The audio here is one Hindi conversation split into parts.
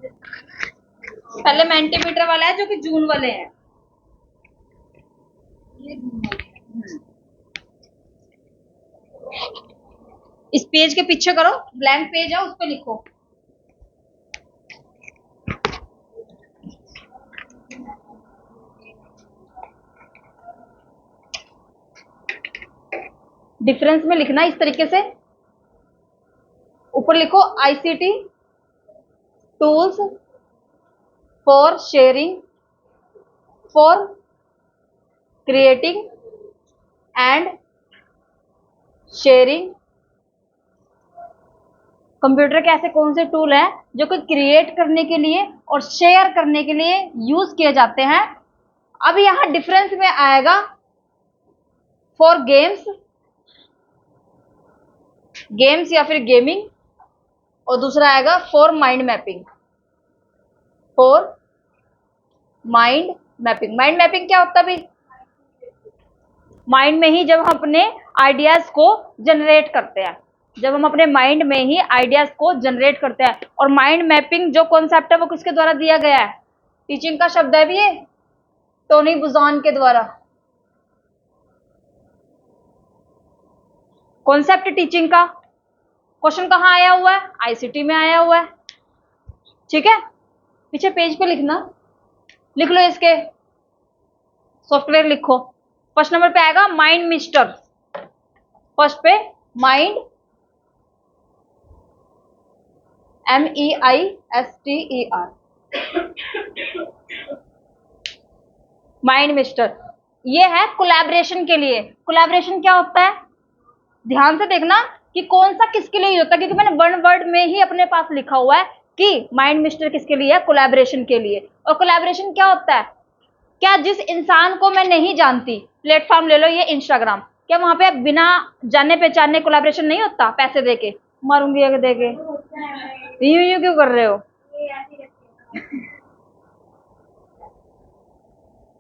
पहले मेंटीमीटर वाला है जो कि जून वाले हैं। इस पेज के पीछे करो, ब्लैंक पेज है उस पे लिखो। डिफरेंस में लिखना इस तरीके से, ऊपर लिखो ICT tools for sharing, for creating and sharing. Computer के ऐसे कौन से टूल हैं जो कि क्रिएट करने के लिए और शेयर करने के लिए यूज किए जाते हैं। अब यहां डिफरेंस में आएगा फॉर गेम्स, गेम्स या फिर गेमिंग, और दूसरा आएगा for mind mapping, for mind mapping. Mind mapping क्या होता है भाई? माइंड में ही जब हम अपने आइडियाज को जनरेट करते हैं, जब हम अपने माइंड में ही आइडियाज को जनरेट करते हैं। और माइंड मैपिंग जो कॉन्सेप्ट है वो किसके द्वारा दिया गया है? टीचिंग का शब्द है भी ये, टोनी बुजान के द्वारा। कॉन्सेप्ट टीचिंग का क्वेश्चन कहाँ आया हुआ है? आईसीटी में आया हुआ है। ठीक है, पीछे पेज पे लिखना, लिख लो इसके सॉफ्टवेयर लिखो। फर्स्ट नंबर पे आएगा माइंड मिस्टर, फर्स्ट पे माइंड MEISTER, माइंड मिस्टर। ये है कोलैबोरेशन के लिए। कोलैबोरेशन क्या होता है? ध्यान से देखना कि कौन सा किसके लिए होता है, क्योंकि मैंने वन वर्ड में ही अपने पास लिखा हुआ है कि माइंड मिस्टर किसके लिए है? कोलैबोरेशन के लिए। और कोलैबोरेशन क्या होता है? क्या जिस इंसान को मैं नहीं जानती, प्लेटफॉर्म ले लो ये इंस्टाग्राम, क्या वहां पे बिना जाने पहचाने कोलैबोरेशन नहीं होता? पैसे देके मारूंगी अगर देके, यूं क्यों कर रहे हो?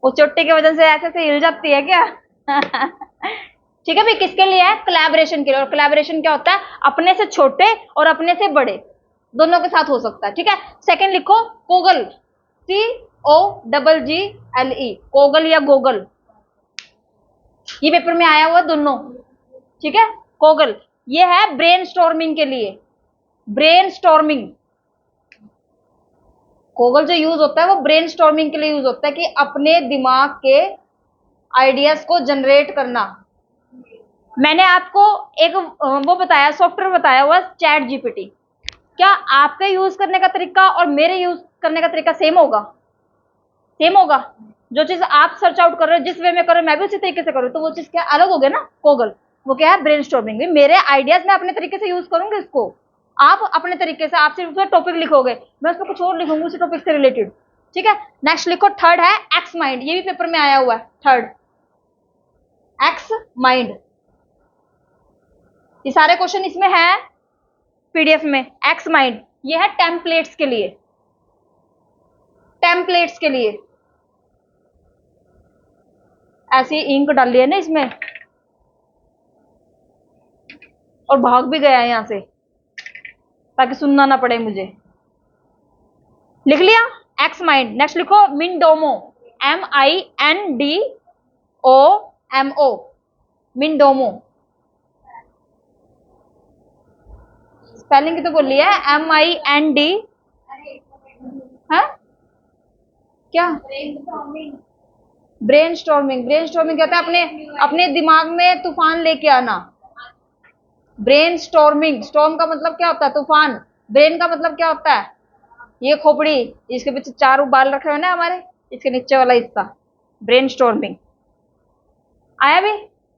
वो चोटी की वजह से ऐसे हिल जाती है क्या? ठीक है भाई, किसके लिए है? कोलैबोरेशन के लिए। और कोलैबोरेशन क्या होता है? अपने से छोटे और अपने से बड़े दोनों के साथ हो सकता है। ठीक है, सेकंड लिखो कोगल, COGGLE, कोगल या गोगल, ये पेपर में आया हुआ दोनों। ठीक है, कोगल ये है ब्रेन स्टॉर्मिंग के लिए। ब्रेन स्टॉर्मिंग, कोगल जो यूज होता है वो ब्रेन स्टॉर्मिंग के लिए यूज होता है कि अपने दिमाग के आइडियाज को जनरेट करना। मैंने आपको एक वो बताया, सॉफ्टवेयर बताया हुआ चैट जीपीटी। क्या आपके यूज करने का तरीका और मेरे यूज करने का तरीका सेम होगा? सेम होगा। जो चीज आप सर्च आउट कर रहे हो, जिस वे में कर रहे हो, मैं भी उसी तरीके से करूँ, तो वो चीज क्या अलग हो गया ना? कोगल वो क्या है? Brain storming. मेरे आइडियाज मैं अपने तरीके से यूज करूंगी इसको, आप अपने तरीके से, आप सिर्फ उसमें टॉपिक लिखोगे, मैं उसमें कुछ और लिखूंगी उसी टॉपिक से रिलेटेड। ठीक है, नेक्स्ट लिखो, थर्ड है एक्स माइंड, ये भी पेपर में आया हुआ है। थर्ड एक्स माइंड, ये सारे क्वेश्चन इसमें है पीडीएफ में। एक्स माइंड ये है टेम्पलेट्स के लिए, टेम्पलेट्स के लिए। ऐसी इंक डाली है ना इसमें, और भाग भी गया है यहां से ताकि सुनना ना पड़े मुझे। लिख लिया एक्स माइंड। नेक्स्ट लिखो मिनडोमो, MINDOMO, मिनडोमो। स्पेलिंग की तो बोली है MIND, है क्या? Brain storming. ब्रेन स्टॉर्मिंग क्या होता है? अपने अपने दिमाग में तूफान लेके आना। ब्रेन स्टॉर्मिंग, स्टॉर्म का मतलब क्या होता है? तूफान। ब्रेन का मतलब क्या होता है? ये खोपड़ी, इसके पीछे चार बाल रखे हुए ना हमारे, इसके नीचे वाला हिस्सा, ब्रेन स्टॉर्मिंग। आया भी?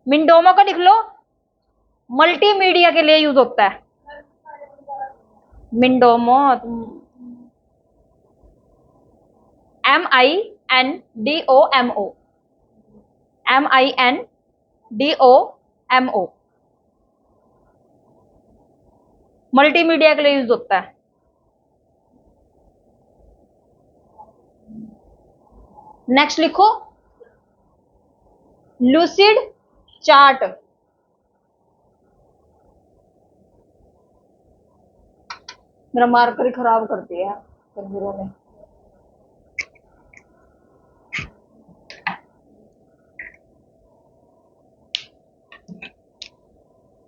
मिनडोमो का लिख लो, मल्टीमीडिया के लिए यूज होता है मिनडोमो। MINDOMO, MINDOMO, मल्टीमीडिया के लिए यूज होता है। नेक्स्ट लिखो लूसिड चार्ट, मेरा मार्कर ही खराब कर दिया है। तंदूरों में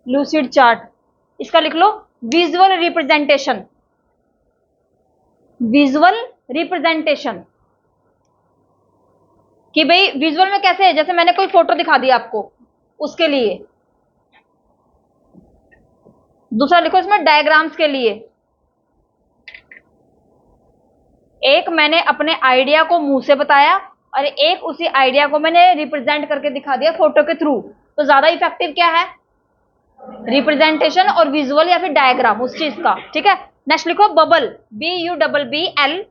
लूसिड चार्ट, इसका लिख लो विजुअल रिप्रेजेंटेशन। विजुअल रिप्रेजेंटेशन कि भाई विजुअल में कैसे है, जैसे मैंने कोई फोटो दिखा दी आपको, उसके लिए। दूसरा लिखो इसमें डायग्राम्स के लिए। एक मैंने अपने आइडिया को मुंह से बताया और एक उसी आइडिया को मैंने रिप्रेजेंट करके दिखा दिया फोटो के थ्रू। तो ज्यादा इफेक्टिव क्या है, रिप्रेजेंटेशन और विजुअल या फिर डायग्राम उस चीज का। ठीक है, नेक्स्ट लिखो बबल, BUBBL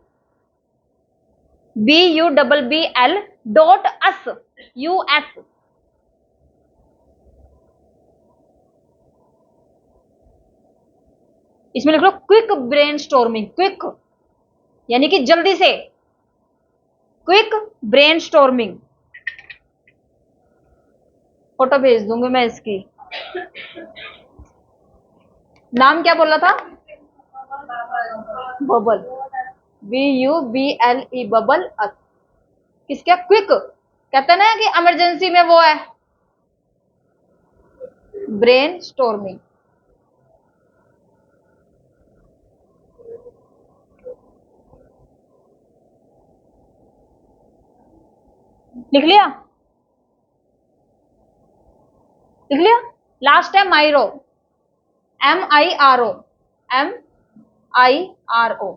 डॉट US। इसमें लिख लो क्विक ब्रेन स्टॉर्मिंग। क्विक यानी कि जल्दी से, क्विक ब्रेन स्टॉर्मिंग। फोटो भेज दूंगी मैं इसकी। नाम क्या बोला था, बबल, BUBLE बबल। किसका, क्विक, कहते हैं ना कि इमरजेंसी में वो है ब्रेन स्टॉर्मिंग। लिख लिया, लिख लिया। लास्ट है माइरो, MIRO, MIRO,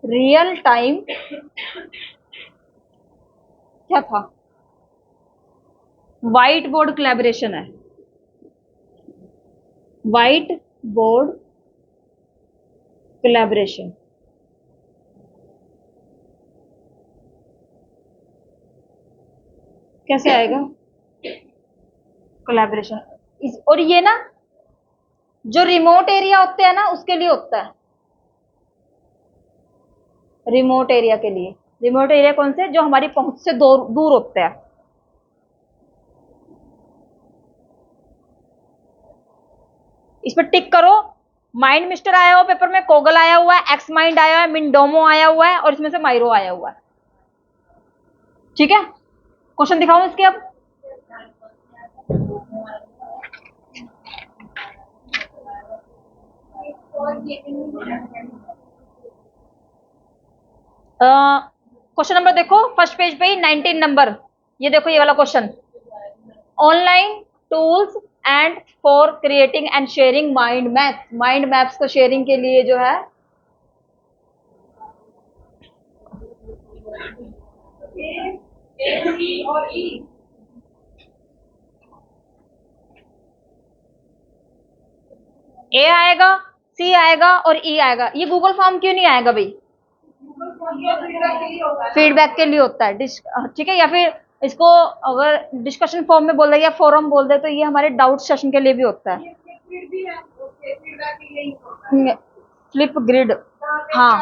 रियल टाइम, क्या था, व्हाइट बोर्ड कोलैबोरेशन है। व्हाइट बोर्ड कोलैबोरेशन कैसे आएगा, कोलैबोरेशन। और ये ना जो रिमोट एरिया होते हैं ना उसके लिए होता है। रिमोट एरिया के लिए, रिमोट एरिया कौन से, जो हमारी पहुंच से दूर होते हैं। इस पर टिक करो। माइंड मिस्टर आया हुआ पेपर में, कोगल आया हुआ है, एक्स माइंड आया है, मिंडोमो आया हुआ है और इसमें से माइरो आया हुआ है। ठीक है, क्वेश्चन दिखाऊं इसके अब। क्वेश्चन नंबर देखो फर्स्ट पेज पे ही 19 नंबर। ये देखो ये वाला question, online tools and for creating and sharing mind maps. Mind maps को शेयरिंग के लिए जो है ए आएगा, सी आएगा और ई आएगा। ये गूगल फॉर्म क्यों नहीं आएगा भाई, फीडबैक के लिए होता है। ठीक है, या फिर इसको अगर डिस्कशन फॉर्म में बोल दे या फोरम बोल दे तो ये हमारे डाउट सेशन के लिए भी होता है। फ्लिप ग्रिड, हाँ,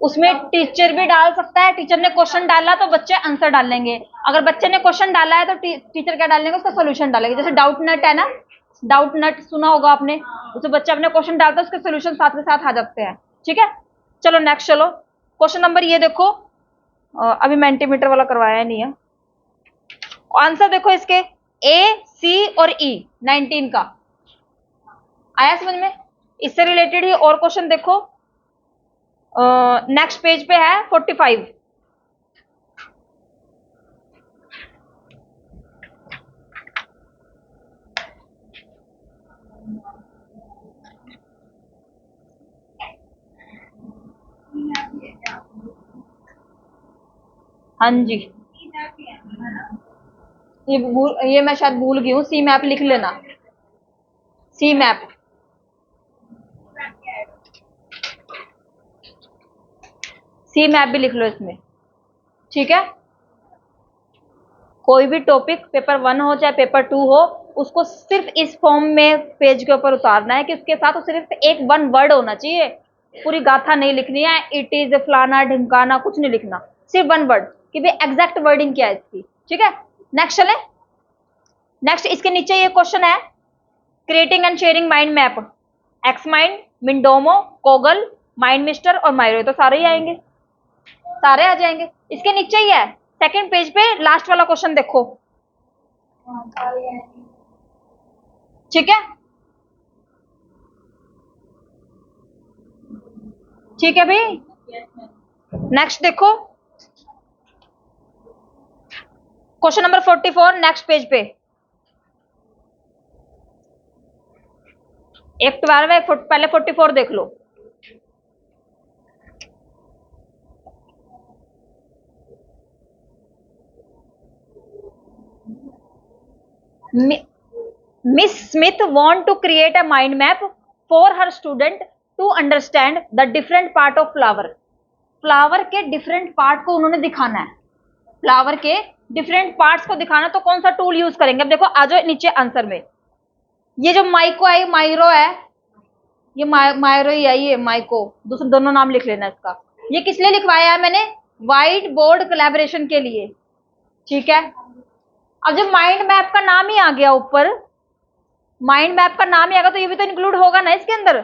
उसमें टीचर भी डाल सकता है। टीचर ने क्वेश्चन डाला तो बच्चे आंसर डालेंगे, अगर बच्चे ने क्वेश्चन डाला है तो टीचर क्या डालेंगे, उसका सोल्यूशन डालेंगे। जैसे डाउट नट है ना, डाउट नट सुना होगा आपने, उसमें बच्चे अपने क्वेश्चन डालते हैं, उसके सोल्यूशन साथ के साथ आ जाते हैं। ठीक है, चलो नेक्स्ट, चलो क्वेश्चन नंबर ये देखो। अभी मेंटीमीटर वाला करवाया नहीं है। आंसर देखो इसके, ए, सी और ई 19 का आया समझ में। इससे रिलेटेड ही और क्वेश्चन देखो, नेक्स्ट पेज पे है 45। हाँ जी, ये मैं शायद भूल गई हूँ, सी मैप लिख लेना, सी मैप। सी मैप भी लिख लो इसमें। ठीक है, कोई भी टॉपिक पेपर 1 हो चाहे पेपर 2 हो, उसको सिर्फ इस फॉर्म में पेज के ऊपर उतारना है कि उसके साथ सिर्फ एक 1 वर्ड होना चाहिए। पूरी गाथा नहीं लिखनी है, इट इज फलाना ढिमकाना कुछ नहीं लिखना, सिर्फ 1 वर्ड कि भाई एग्जैक्ट वर्डिंग क्या है इसकी। ठीक है, नेक्स्ट चले। नेक्स्ट इसके नीचे ये क्वेश्चन है, creating and sharing mind map, XMind, Mindomo, Coggle, MindMeister और माइरो, तो सारे ही आएंगे, सारे आ जाएंगे। इसके नीचे ही है सेकंड पेज पे लास्ट वाला क्वेश्चन देखो, ठीक है, ठीक है भाई। नेक्स्ट देखो क्वेश्चन नंबर 44 नेक्स्ट पेज पे, एक 12 एक पहले 44 देख लो। Miss Smith want to create a mind map for her student to understand the different part of flower. Flower के डिफरेंट पार्ट को उन्होंने दिखाना है, फ्लावर के डिफरेंट पार्ट्स को दिखाना, तो कौन सा टूल यूज करेंगे? अब देखो आ जाओ नीचे आंसर में, ये जो माइको है माइरो है, ये माइरो ही है, ये माइको, दूसरे दोनों नाम लिख लेना इसका। ये किस लिए लिखवाया है मैंने? व्हाइट बोर्ड कोलैबोरेशन के लिए, ठीक है। अब जब माइंड मैप का नाम ही आ गया ऊपर, माइंड मैप का नाम ही आएगा तो ये भी तो इंक्लूड होगा ना इसके अंदर,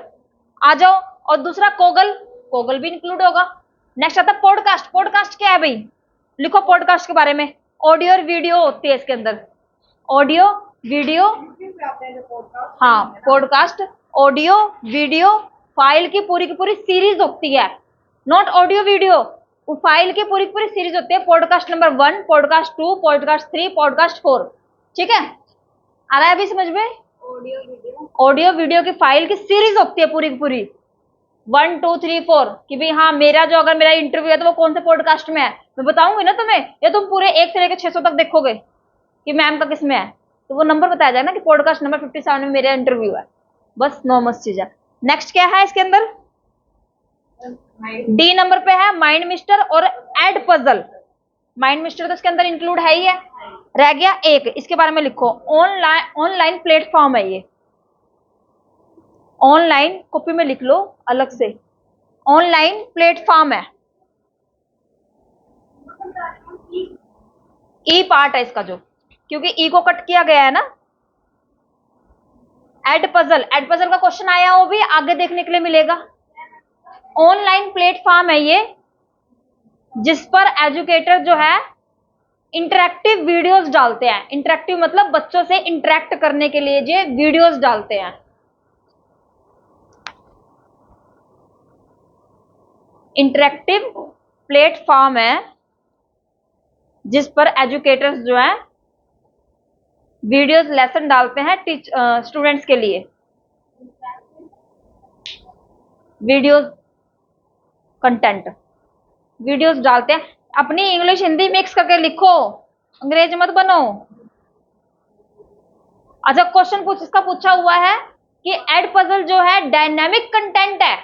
आ जाओ। और दूसरा कोगल, कोगल भी इंक्लूड होगा। नेक्स्ट आता है पॉडकास्ट, पॉडकास्ट क्या है भाई? लिखो पॉडकास्ट के बारे में, ऑडियो और वीडियो होती है इसके अंदर, ऑडियो वीडियो, हाँ पॉडकास्ट ऑडियो वीडियो फाइल की पूरी सीरीज होती है, नॉट ऑडियो वीडियो, वो फाइल की पूरी सीरीज होती है। Podcast number 1, podcast 2, podcast 3, podcast 4, ठीक है, आ रहा है अभी समझ में? ऑडियो वीडियो की फाइल की सीरीज होती है पूरी की पूरी, 1 2 3 4, कि भाई हाँ मेरा जो अगर मेरा इंटरव्यू है तो वो कौन से पॉडकास्ट में है, मैं बताऊंगी ना तुम्हें, या तुम पूरे 1 से लेकर 600 तक देखोगे कि मैम का किस में है, तो वो नंबर बताया जाएगा ना कि पॉडकास्ट नंबर 57 में मेरा इंटरव्यू है, बस नॉर्मल चीज है। नेक्स्ट क्या है इसके अंदर? डी नंबर पे है माइंड मिस्टर और एड पजल। माइंड मिस्टर तो इसके अंदर इंक्लूड है ही है, रह गया एक, इसके बारे में लिखो, ऑनलाइन प्लेटफॉर्म है ये, ऑनलाइन कॉपी में लिख लो अलग से, ऑनलाइन प्लेटफॉर्म है, ई पार्ट है इसका जो, क्योंकि ई को कट किया गया है ना। एड पजल का क्वेश्चन आया, वो भी आगे देखने के लिए मिलेगा। ऑनलाइन प्लेटफॉर्म है ये, जिस पर एजुकेटर जो है इंटरेक्टिव वीडियोस डालते हैं, इंटरेक्टिव मतलब बच्चों से इंटरेक्ट करने के लिए ये वीडियोस डालते हैं। इंटरेक्टिव प्लेटफॉर्म है जिस पर एजुकेटर्स जो है वीडियोस लेसन डालते हैं स्टूडेंट्स के लिए, वीडियोस कंटेंट वीडियोस डालते हैं। अपनी इंग्लिश हिंदी मिक्स करके लिखो, अंग्रेज मत बनो। अच्छा क्वेश्चन इसका पूछा हुआ है कि एड पजल जो है डायनामिक कंटेंट है,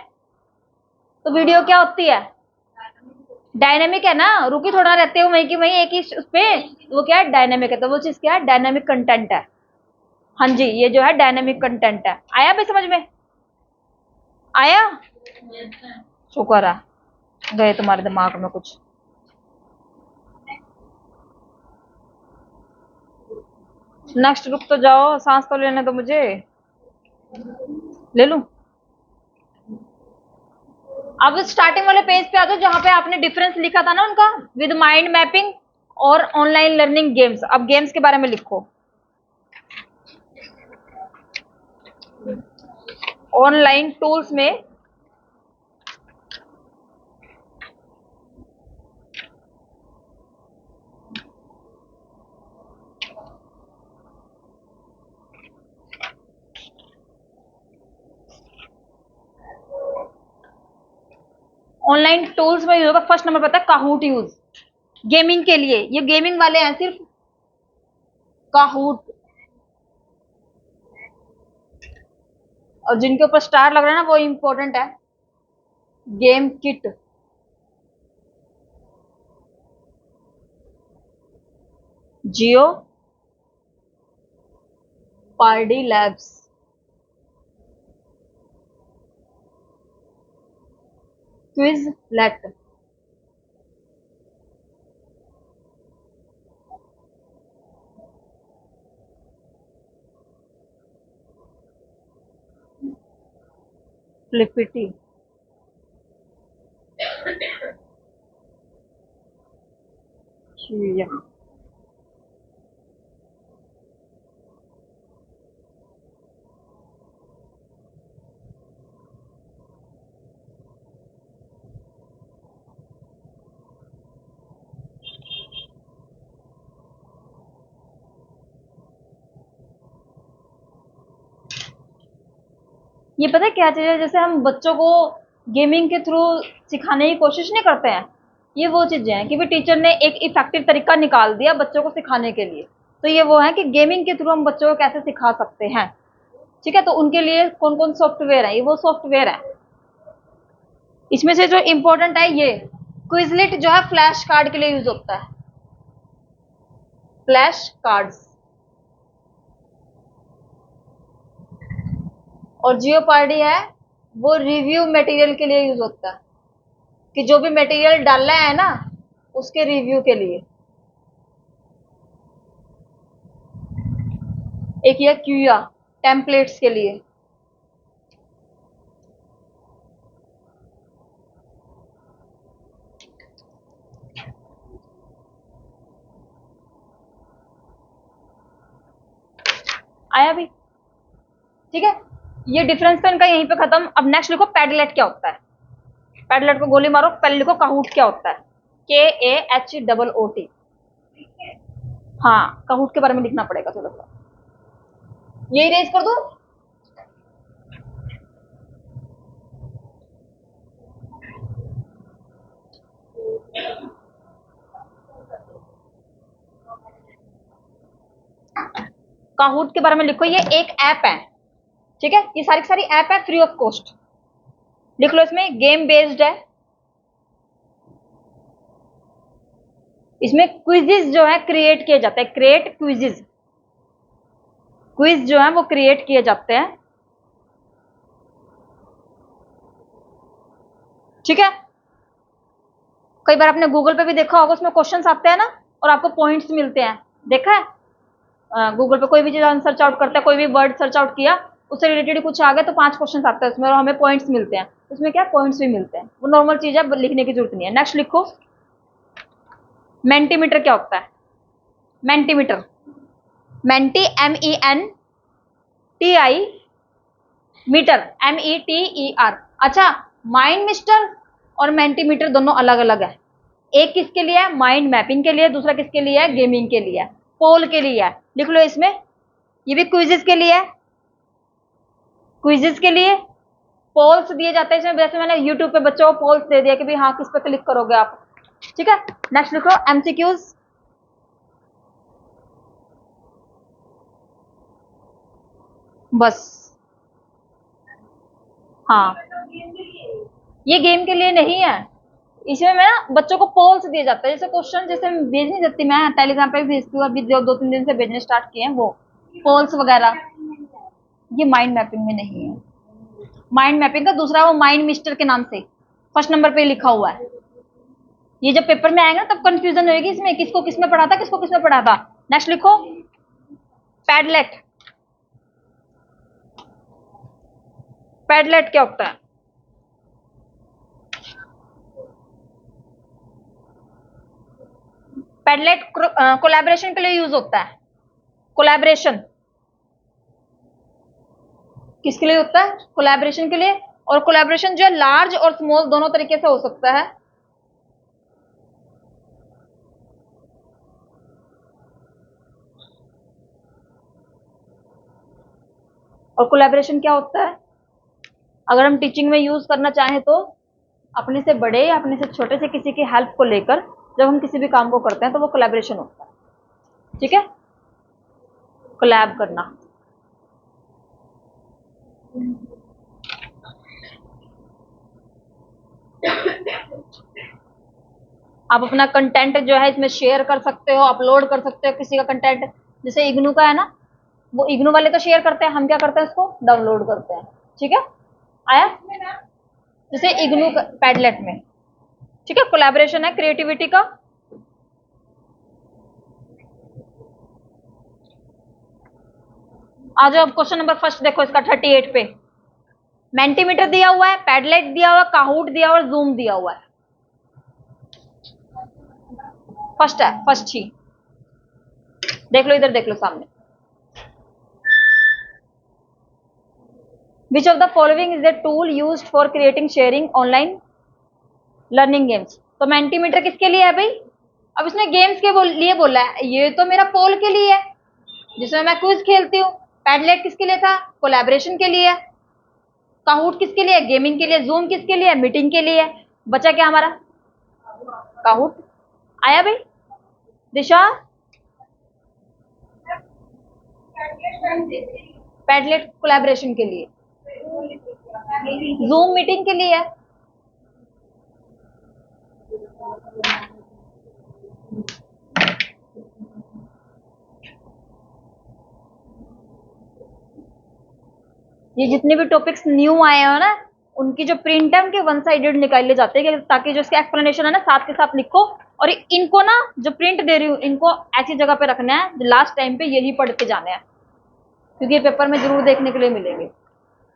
तो वीडियो क्या होती है? डायनेमिक है ना, रुकी थोड़ा रहते हो वहीं की वहीं एक ही उस पे, वो क्या है? डायनेमिक है, तो वो चीज क्या है? डायनेमिक कंटेंट है। हाँ जी, ये जो है डायनेमिक कंटेंट है। आया भाई समझ में? आया? शुक्र है, गए तुम्हारे दिमाग में कुछ। नेक्स्ट रुक तो जाओ, सांस तो लेने दो मुझे, ले लूं। अब स्टार्टिंग वाले पेज पे आ जाओ जहां पे आपने डिफरेंस लिखा था ना उनका, विद माइंड मैपिंग और ऑनलाइन लर्निंग गेम्स। अब गेम्स के बारे में लिखो, ऑनलाइन टूल्स में ऑनलाइन टूल्स में यूज होगा। फर्स्ट नंबर पता है काहूट यूज, गेमिंग के लिए, ये गेमिंग वाले हैं सिर्फ, काहूट। और जिनके ऊपर स्टार लग रहा है ना वो इंपॉर्टेंट है, गेम किट, जियो पार्टी लैब्स, क्विज लेट, फ्लिपिटी। ये पता है क्या चीज है, जैसे हम बच्चों को गेमिंग के थ्रू सिखाने की कोशिश नहीं करते हैं, ये वो चीजें हैं कि भी टीचर ने एक इफेक्टिव तरीका निकाल दिया बच्चों को सिखाने के लिए। तो ये वो है कि गेमिंग के थ्रू हम बच्चों को कैसे सिखा सकते हैं। ठीक है, तो उनके लिए कौन कौन सॉफ्टवेयर है, ये वो सॉफ्टवेयर है। इसमें से जो इंपॉर्टेंट है ये क्विजलेट जो है फ्लैश कार्ड के लिए यूज होता है, फ्लैश कार्ड्स। और जियोपार्डी है वो रिव्यू मटेरियल के लिए यूज होता है, कि जो भी मटेरियल डालना है ना उसके रिव्यू के लिए। एक ये क्यूया टेम्पलेट्स के लिए। आया भी, ठीक है। ये डिफरेंस तो इनका यहीं पे खत्म। अब नेक्स्ट लिखो पैडलेट क्या होता है। पैडलेट को गोली मारो, पहले लिखो काहूट क्या होता है, KAHOOT। हाँ, काहूट के बारे में लिखना पड़ेगा थोड़ा सा। ये इरेज कर दो। काहूट के बारे में लिखो, ये एक ऐप है, ठीक है। ये सारी की सारी ऐप है फ्री ऑफ कॉस्ट। लिख लो, इसमें गेम बेस्ड है, इसमें क्विजेज जो है क्रिएट किए जाते हैं, क्रिएट क्विजेज, क्विज जो है वो क्रिएट किए जाते हैं, ठीक है। कई बार आपने गूगल पे भी देखा होगा, उसमें क्वेश्चंस आते हैं ना और आपको पॉइंट्स मिलते हैं, देखा है। गूगल पे कोई भी चीज सर्च आउट करता है, कोई भी वर्ड सर्च आउट किया, उससे रिलेटेड कुछ आ गया तो 5 क्वेश्चन आते हैं उसमें और हमें पॉइंट्स मिलते हैं। उसमें क्या पॉइंट्स भी मिलते हैं, वो नॉर्मल चीज है, लिखने की जरूरत नहीं है। नेक्स्ट लिखो, मेंटीमीटर क्या होता है। मेंटीमीटर, मेंटी MENTI, मीटर METER। अच्छा, माइंड मिस्टर और मेंटीमीटर दोनों अलग अलग है। एक किसके लिए है, माइंड मैपिंग के लिए, दूसरा किसके लिए है, गेमिंग के लिए, पोल के लिए है। लिख लो इसमें, ये भी क्विजेस के लिए है, क्विजेस के लिए पोल्स दिए जाते हैं इसमें। जैसे मैंने यूट्यूब पे बच्चों को पोल्स दे दिया कि भाई हाँ किस पे क्लिक करोगे आप, ठीक है। नेक्स्ट लिखो MCQs। बस, हाँ, ये गेम के लिए नहीं है। इसमें मैं ना बच्चों को पोल्स दिए जाता है, जैसे क्वेश्चन जैसे भेज नहीं सकती मैं टेलीग्राम पे भेजती हूँ, अभी 2-3 दिन से भेजने स्टार्ट किए हैं वो पोल्स वगैरह। ये माइंड मैपिंग में नहीं है। माइंड मैपिंग का दूसरा वो माइंड मिस्टर के नाम से फर्स्ट नंबर पे लिखा हुआ है। ये जब पेपर में आएगा तब कंफ्यूजन होगी इसमें, किसको किसमें पढ़ा था, किसको किसमें पढ़ा था। नेक्स्ट लिखो, पैडलेट। पैडलेट क्या होता है, पैडलेट कोलैबोरेशन के लिए यूज होता है। कोलैबोरेशन किसके लिए होता है, कोलैबोरेशन के लिए। और कोलैबोरेशन जो है लार्ज और स्मॉल दोनों तरीके से हो सकता है। और कोलैबोरेशन क्या होता है, अगर हम टीचिंग में यूज करना चाहें तो अपने से बड़े या अपने से छोटे से किसी की हेल्प को लेकर जब हम किसी भी काम को करते हैं तो वो कोलैबोरेशन होता है, ठीक है। कोलैब करना। आप अपना कंटेंट जो है इसमें शेयर कर सकते हो, अपलोड कर सकते हो किसी का कंटेंट। जैसे इग्नू का है ना, वो इग्नू वाले तो शेयर करते हैं, हम क्या करते हैं इसको डाउनलोड करते हैं, ठीक है। आया, जैसे इग्नू पैडलेट में, ठीक है। कोलैबोरेशन है क्रिएटिविटी का। आ जाओ अब क्वेश्चन नंबर फर्स्ट देखो इसका 38 पे। मेंटीमीटर दिया हुआ है, पैडलेट दिया हुआ है, काहूट दिया हुआ है, जूम दिया हुआ है। फर्स्ट है, फर्स्ट ही देख लो, इधर देख लो सामने। Which of the following is the tool used for creating sharing online learning games. तो मेंटीमीटर किसके लिए है भाई? अब इसने गेम्स के लिए बोला है, ये तो मेरा पोल के लिए है जिसमें मैं क्विज खेलती हूँ। पैडलेट किसके लिए था? कोलैबोरेशन के लिए। काहूट किसके लिए? गेमिंग के लिए। जूम किसके लिए? मीटिंग के लिए। बचा क्या हमारा? काहूट। आया भाई? दिशा, पैडलेट कोलैबोरेशन के लिए, जूम मीटिंग के लिए। ये जितने भी टॉपिक्स न्यू आए हैं ना, उनकी जो प्रिंट है उनके वन साइडेड निकाले जाते हैं ताकि जो इसका एक्सप्लेनेशन है ना साथ के साथ लिखो। और इनको ना जो प्रिंट दे रही हूँ इनको ऐसी जगह पे रखना है जो लास्ट टाइम पे यही पढ़ के जाने हैं, क्योंकि ये पेपर में जरूर देखने के लिए मिलेंगे।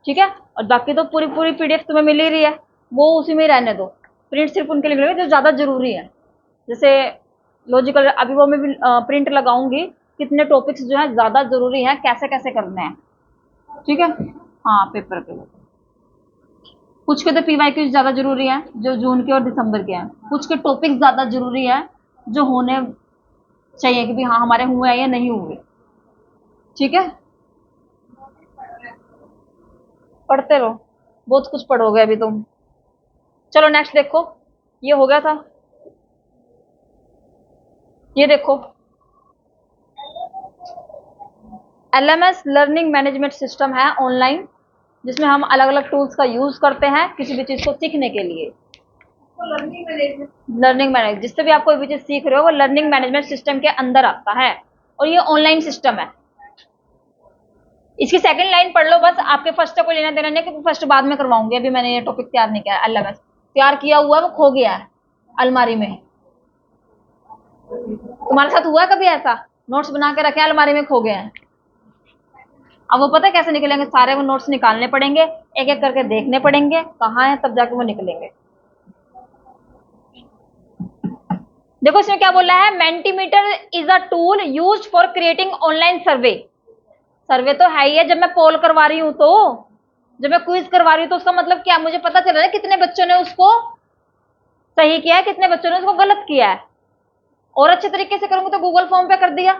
ठीक है, और बाकी तो पूरी पूरी पीडीएफ तुम्हें मिल ही रही है, वो उसी में रहने दो। प्रिंट सिर्फ उनके लिए मिलेगा जो ज्यादा जरूरी है। जैसे लॉजिकल, अभी वो मैं भी प्रिंट लगाऊंगी कितने टॉपिक्स जो है ज्यादा जरूरी है, कैसे कैसे करने हैं। ठीक है, हाँ पेपर पे कुछ के तो पीवाईक्यू ज्यादा जरूरी है जो जून के और दिसंबर के हैं, कुछ के टॉपिक्स ज्यादा जरूरी है जो होने चाहिए कि भी हाँ हमारे हुए हैं या नहीं हुए। ठीक है, पढ़ते रहो, बहुत कुछ पढ़ोगे अभी तुम। चलो नेक्स्ट देखो, ये हो गया था। ये देखो, एलएमएस लर्निंग मैनेजमेंट सिस्टम है ऑनलाइन, जिसमें हम अलग अलग टूल्स का यूज करते हैं किसी भी चीज को सीखने के लिए। लर्निंग मैनेजमेंट जिससे भी आप कोई भी चीज सीख रहे हो वो लर्निंग मैनेजमेंट सिस्टम के अंदर आता है, और ये ऑनलाइन सिस्टम है। इसकी सेकंड लाइन पढ़ लो बस, आपके फर्स्ट को लेना देना नहीं, क्योंकि फर्स्ट बाद में करवाऊंगी, अभी मैंने ये टॉपिक तैयार नहीं किया। एलएमएस तैयार किया हुआ है, वो खो गया है अलमारी में। तुम्हारे साथ हुआ कभी ऐसा? नोट्स बना के रखे अलमारी में खो गए हैं। अब वो पता है कैसे निकलेंगे? सारे वो नोट्स निकालने पड़ेंगे, एक एक करके देखने पड़ेंगे कहाँ है, तब जाके वो निकलेंगे। देखो इसमें क्या बोला है, Mentimeter is a tool used for creating online survey. Survey तो है ही है, जब मैं पोल करवा रही हूं तो, जब मैं क्विज करवा रही हूँ तो उसका मतलब क्या, मुझे पता चल रहा है कितने बच्चों ने उसको सही किया है, कितने बच्चों ने उसको गलत किया है। और अच्छे तरीके से करूंगी तो गूगल फॉर्म पे कर दिया,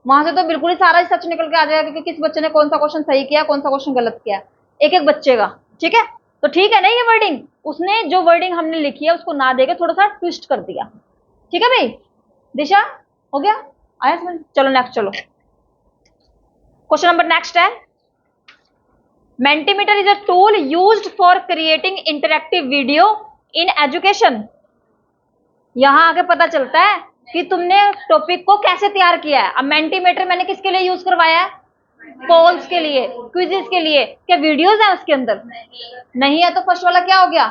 वहां से तो बिल्कुल ही सारा सच निकल के आ जाएगा कि किस बच्चे ने कौन सा क्वेश्चन सही किया, कौन सा क्वेश्चन गलत किया, एक एक बच्चे का। ठीक है, तो ठीक है ना ये वर्डिंग? उसने जो वर्डिंग हमने लिखी है उसको ना देके थोड़ा सा ट्विस्ट कर दिया। ठीक है भाई? दिशा हो गया? आया समझ? चलो नेक्स्ट, चलो क्वेश्चन नंबर नेक्स्ट है, Mentimeter is a tool used for creating interactive video in education. यहां आगे पता चलता है कि तुमने टॉपिक को कैसे तैयार किया है। अब मेंटीमीटर मैंने किसके लिए यूज करवाया है? पोल्स के लिए, क्विजेस के लिए। क्या वीडियोस है उसके अंदर? नहीं है, तो फर्स्ट वाला क्या हो गया?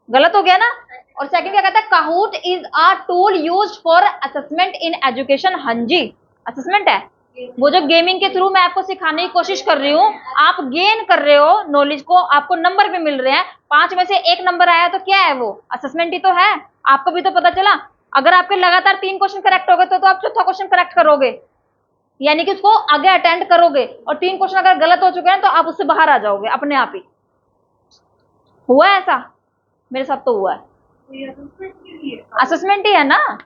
गलत हो गया ना। और सेकंड क्या कहता है, Kahoot is a tool used for assessment in education. हाँ जी, असेसमेंट है वो जो गेमिंग के थ्रू मैं आपको सिखाने की कोशिश कर रही हूँ, आप गेन कर रहे हो नॉलेज को, आपको नंबर भी मिल रहे हैं, 5 में से 1 नंबर आया तो क्या है वो? असेसमेंट ही तो है। आपको भी तो पता चला, अगर आपके लगातार 3 क्वेश्चन करेक्ट हो गए तो आप चौथा क्वेश्चन करेक्ट करोगे, यानी कि उसको आगे अटेंड करोगे। और 3 क्वेश्चन अगर गलत हो चुके हैं तो आप उससे बाहर आ जाओगे अपने आप ही। हुआ है ऐसा? मेरे साथ तो हुआ है। असेसमेंट ही है ना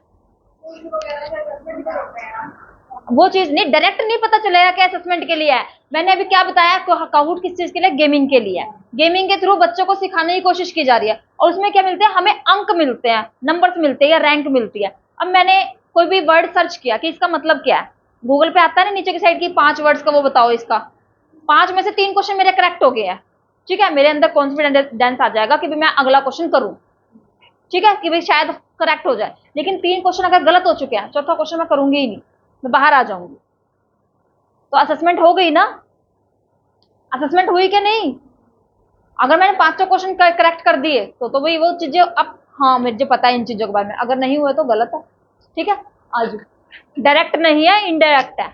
वो चीज, नहीं डायरेक्ट नहीं पता चलेगा कि असेसमेंट के लिए है। मैंने अभी क्या बताया, काहूट किस चीज के लिए? गेमिंग के लिए। गेमिंग के थ्रू बच्चों को सिखाने की कोशिश की जा रही है, और उसमें क्या मिलते हैं हमें? अंक मिलते हैं, नंबर्स मिलते हैं या रैंक मिलती है। अब मैंने कोई भी वर्ड सर्च किया कि इसका मतलब क्या है, गूगल पे आता है ना नीचे की साइड की 5 वर्ड्स का वो बताओ इसका, 5 में से 3 क्वेश्चन मेरे करेक्ट हो गए हैं। ठीक है, मेरे अंदर कॉन्फिडेंस आ जाएगा कि मैं अगला क्वेश्चन करूं। ठीक है, कि भाई शायद करेक्ट हो जाए। लेकिन 3 क्वेश्चन अगर गलत हो चुके हैं, चौथा क्वेश्चन मैं करूंगी ही नहीं, मैं बाहर आ जाऊंगी। तो असेसमेंट हो गई ना? असेसमेंट हुई कि नहीं? अगर मैंने 5 क्वेश्चन करेक्ट कर दिए तो भाई वो चीजें अब, हाँ मुझे पता है इन चीजों के बारे में, अगर नहीं हुए तो गलत है। ठीक है, आज डायरेक्ट नहीं है, इनडायरेक्ट है।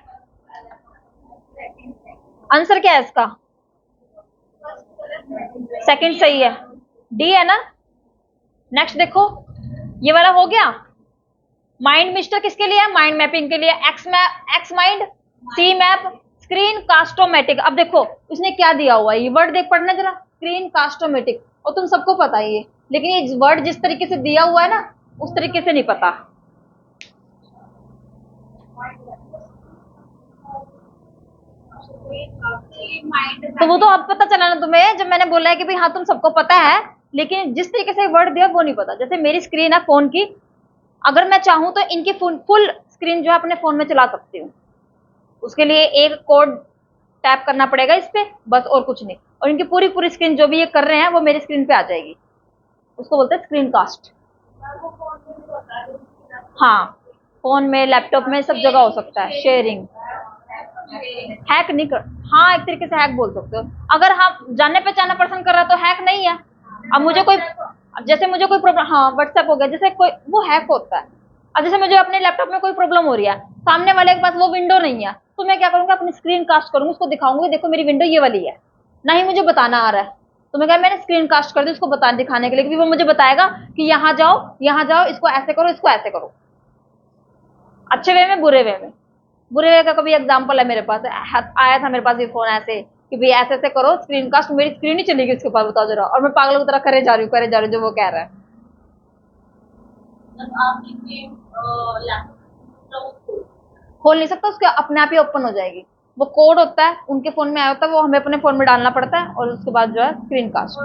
आंसर क्या है इसका? सेकंड सही है, डी है ना। नेक्स्ट देखो, ये वाला हो गया। माइंड मिस्टर किसके लिए है? माइंड मैपिंग के लिए। एक्स माइंड, सी मैप, स्क्रीन कास्टोमेटिक। अब देखो उसने क्या दिया हुआ है, ये वर्ड देख पढ़ना जरा, स्क्रीन कास्टोमेटिक, और तुम सबको पता है ये, लेकिन ये वर्ड जिस तरीके से दिया हुआ है ना उस तरीके से नहीं पता। तो वो तो अब पता चला ना तुम्हें, जब मैंने बोला है कि भाई हाँ तुम सबको पता है, लेकिन जिस तरीके से वर्ड दिया वो नहीं पता। जैसे मेरी स्क्रीन है फोन की, अगर मैं चाहूं तो इनकी फुल स्क्रीन जो है अपने फोन में चला सकती हूँ। उसके लिए एक कोड टैप करना पड़ेगा इस पे, बस, और कुछ नहीं। और इनकी पूरी पूरी स्क्रीन जो भी ये कर रहे हैं वो मेरी स्क्रीन पे आ जाएगी। उसको बोलते हैं स्क्रीन कास्ट। हाँ, फोन में, लैपटॉप में, सब जगह हो सकता है शेयरिंग। हैक नहीं कर, हाँ एक तरीके से हैक बोल सकते हो। अगर हम जानने पहचाना पर्सन कर रहा है तो हैक नहीं है। अब मुझे कोई, अब जैसे मुझे कोई प्रॉब्लम, हाँ व्हाट्सएप हो गया, जैसे कोई वो हैक होता है। अब जैसे मुझे अपने लैपटॉप में कोई प्रॉब्लम हो रही है, सामने वाले के पास वो विंडो नहीं है, तो मैं क्या करूंगा, अपनी स्क्रीन कास्ट करूंगा, उसको दिखाऊंगी देखो मेरी विंडो ये वाली है, ना ही मुझे बताना आ रहा है, तो मैं क्या, मैंने स्क्रीन कास्ट कर दी उसको बता दिखाने के लिए, क्योंकि वो मुझे बताएगा कि यहाँ जाओ, इसको ऐसे करो, इसको ऐसे करो। अच्छे वे में, बुरे वे में। बुरे वे का कभी एग्जाम्पल है मेरे पास, आया था मेरे पास ये फोन ऐसे कि भाई ऐसे ऐसे करो स्क्रीन कास्ट, मेरी स्क्रीन ही चलेगी उसके पास, बताओ जरा, और मैं पागलों की तरह करे जा रही हूँ जो वो कह रहा है। खोल नहीं सकता, उसके अपने आप ही ओपन हो जाएगी। वो कोड होता है उनके फोन में आया होता है, वो हमें अपने फोन में डालना पड़ता है, और उसके बाद जो है स्क्रीन कास्ट।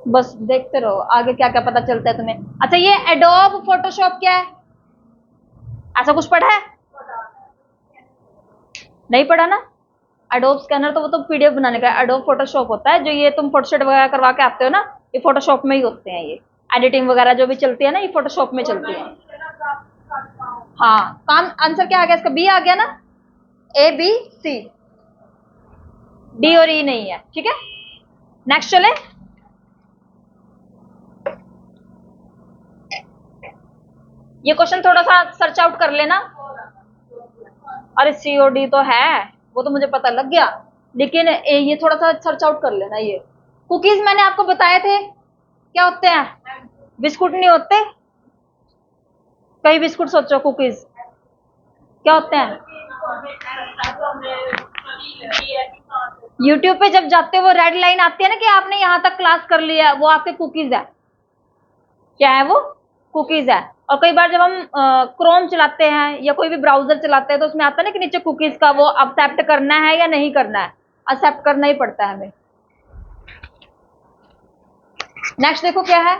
बस देखते रहो आगे क्या क्या पता चलता है तुम्हें। अच्छा, ये एडोब फोटोशॉप क्या है? ऐसा कुछ पढ़ा है? नहीं पढ़ा ना। एडोब स्कैनर तो वो तो पीडीएफ बनाने का, एडोब फोटोशॉप होता है जो ये तुम फोटोशॉप वगैरह करवा के आते हो ना, ये फोटोशॉप में ही होते हैं। ये एडिटिंग वगैरह जो भी चलती है ना, ये फोटोशॉप में चलती है। हाँ, काम आंसर क्या आ गया इसका? बी आ गया ना, ए बी सी, डी और ई नहीं है, ठीक है। नेक्स्ट चले, ये क्वेश्चन थोड़ा सा सर्च आउट कर लेना। अरे सी और डी तो है, वो तो मुझे पता लग गया, लेकिन ये थोड़ा सा सर्च आउट कर लेना। ये कुकीज मैंने आपको बताए थे क्या होते हैं, बिस्कुट नहीं होते, कई बिस्कुट सोचो, कुकीज क्या होते हैं? यूट्यूब पे जब जाते हो वो रेड लाइन आती है ना कि आपने यहां तक क्लास कर लिया, वो आपके कुकीज है। क्या है वो? कुकीज है। और कई बार जब हम क्रोम चलाते हैं या कोई भी ब्राउजर चलाते हैं तो उसमें आता है ना कि नीचे कुकीज का, वो एक्सेप्ट करना है या नहीं करना है, एक्सेप्ट करना ही पड़ता है हमें। नेक्स्ट देखो क्या है,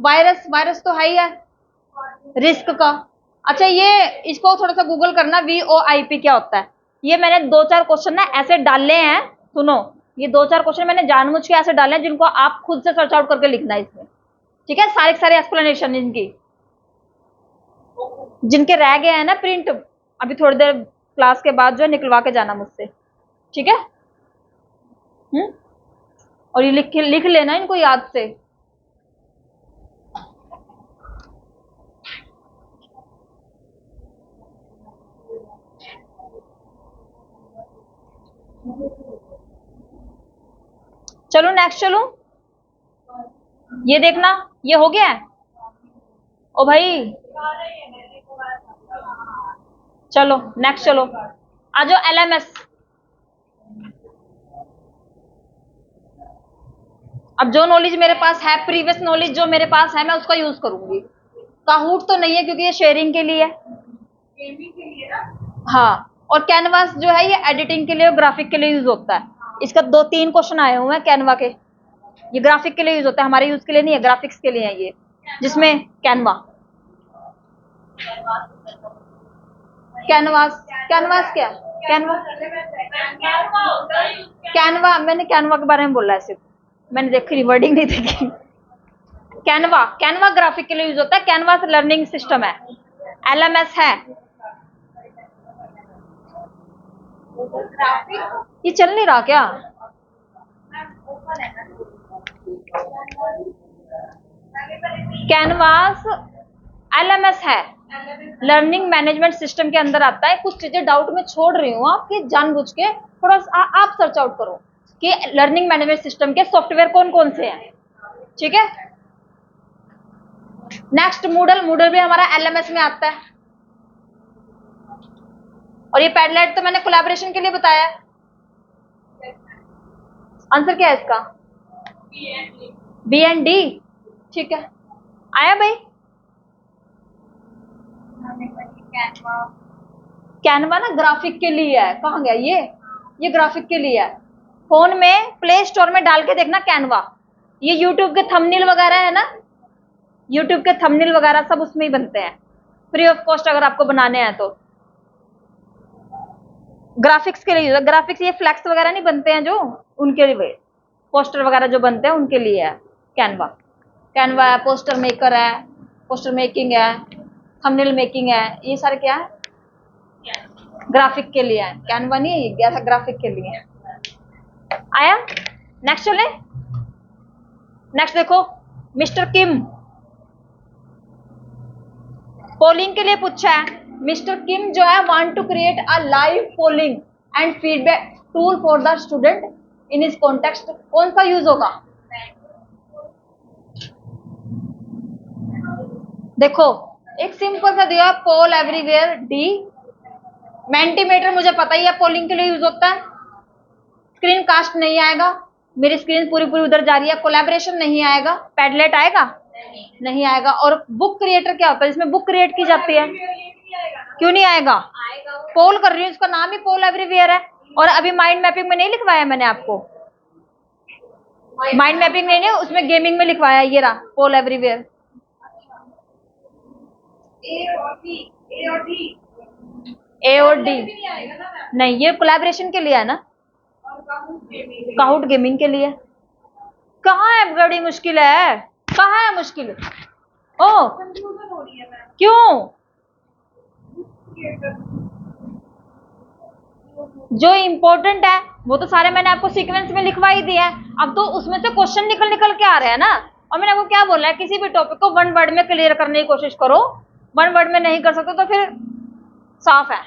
वायरस। वायरस तो है ही है, रिस्क का। अच्छा, ये इसको थोड़ा सा गूगल करना, वीओआईपी क्या होता है। ये मैंने दो चार क्वेश्चन ना ऐसे डाले हैं, सुनो, ये दो चार क्वेश्चन मैंने जानबूझ के ऐसे डाले हैं जिनको आप खुद से सर्च आउट करके लिखना है इसमें, ठीक है, सारे सारे एक्सप्लेनेशन इनकी, जिनके रह गए हैं ना प्रिंट, अभी थोड़ी देर क्लास के बाद जो है निकलवा के जाना मुझसे, ठीक है। और ये लिख लेना इनको याद से। चलो नेक्स्ट चलो, ये देखना, ये हो गया है ओ भाई। चलो नेक्स्ट चलो, आ जाओ एलएमएस। अब जो नॉलेज मेरे पास है, प्रीवियस नॉलेज जो मेरे पास है, मैं उसका यूज करूंगी। काहूट तो नहीं है क्योंकि ये शेयरिंग के लिए है। हाँ, और कैनवास जो है ये एडिटिंग के लिए और ग्राफिक के लिए यूज होता है। इसका 2-3 क्वेश्चन आए हुए हैं कैनवा के, ये ग्राफिक के लिए यूज होता है, हमारे यूज के लिए नहीं है, ग्राफिक्स के लिए है ये, जिसमें कैनवा, कैनवास, कैनवास क्या, कैनवा, कैनवा, मैंने कैनवा के बारे में बोला है सिर्फ, मैंने देखी वर्डिंग नहीं देखी। कैनवा, कैनवा ग्राफिक के लिए यूज होता है, कैनवास लर्निंग सिस्टम है, एलएमएस है। ये चल नहीं रहा क्या? कैनवास एलएमएस है, लर्निंग मैनेजमेंट सिस्टम के अंदर आता है। कुछ चीजें डाउट में छोड़ रही हूँ आपके, जानबूझ के थोड़ा आप सर्च आउट करो कि लर्निंग मैनेजमेंट सिस्टम के सॉफ्टवेयर कौन कौन से हैं, ठीक है। नेक्स्ट मूडल, मूडल भी हमारा एलएमएस में आता है। और ये पैडलेट तो मैंने कोलैबोरेशन के लिए बताया है। आंसर क्या है इसका? बी एंड डी, ठीक है। आया भाई? कैनवा ना ग्राफिक के लिए है। कहाँ गया ये ग्राफिक के लिए है। फोन में प्ले स्टोर में डाल के देखना कैनवा। ये यूट्यूब के थंबनेल वगैरह है ना, यूट्यूब के थंबनेल वगैरह सब उसमें ही बनते हैं, फ्री ऑफ कॉस्ट अगर आपको बनाने हैं तो। ग्राफिक्स के लिए, ग्राफिक्स ये फ्लैक्स वगैरह नहीं बनते हैं जो, उनके लिए पोस्टर वगैरह जो बनते हैं उनके लिए है कैनवा। कैनवा है, पोस्टर मेकर है, पोस्टर मेकिंग है, थंबनेल मेकिंग है, ये सारे क्या है? ग्राफिक के लिए है। कैनवा नहीं है ये, ऐसा ग्राफिक के लिए है। आया? नेक्स्ट चले। नेक्स्ट देखो, मिस्टर किम पोलिंग के लिए पूछा है। मिस्टर किम जो है want to create a live polling and feedback tool for the student in इस कॉन्टेक्स्ट। कौन सा यूज होगा? देखो एक सिंपल सा दिया, पोल एवरीवेयर डी। मेंटीमीटर मुझे पता ही है पोलिंग के लिए यूज होता है। स्क्रीन कास्ट नहीं आएगा, मेरी स्क्रीन पूरी पूरी उधर जा रही है। कोलैबोरेशन नहीं आएगा। पैडलेट आएगा? नहीं आएगा। और बुक क्रिएटर क्या होता है जिसमें बुक क्रिएट की जाती है? क्यों नहीं आएगा? पोल कर रही हूँ, इसका नाम ही पोल एवरीवेयर है। और अभी माइंड मैपिंग में नहीं लिखवाया मैंने आपको? माइंड मैपिंग नहीं, उसमें गेमिंग में लिखवाया, ये रहा पोल एवरीवेयर। ए और डी नहीं, ये कोलैबोरेशन के लिए है ना, काउट गेमिंग के लिए। कहाँ है बड़ी मुश्किल है? कहाँ है मुश्किल? ओ क्यों? जो इम्पोर्टेंट है वो तो सारे मैंने आपको सीक्वेंस में लिखवा ही दिया है। अब तो उसमें से क्वेश्चन निकल निकल के आ रहे हैं ना। और मैंने आपको क्या बोला है, किसी भी टॉपिक को वन वर्ड में क्लियर करने की कोशिश करो। वन वर्ड में नहीं कर सकते तो फिर साफ है,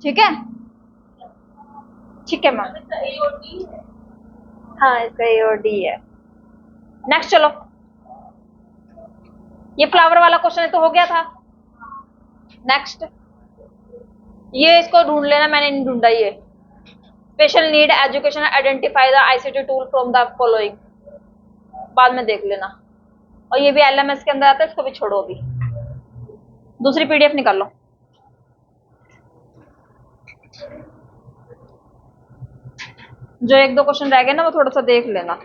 ठीक है। ठीक है मैम, हाँ इसका ए और डी है। नेक्स्ट चलो, ये फ्लावर वाला क्वेश्चन तो हो गया था। नेक्स्ट, ये इसको ढूंढ लेना, मैंने नहीं ढूंढा। ये special need education identify the ICT tool from the following, बाद में देख लेना। और ये भी एलएमएस के अंदर आता है, इसको भी छोड़ो, अभी दूसरी पीडीएफ निकाल लो। जो एक दो क्वेश्चन रह गए ना वो थोड़ा सा देख लेना।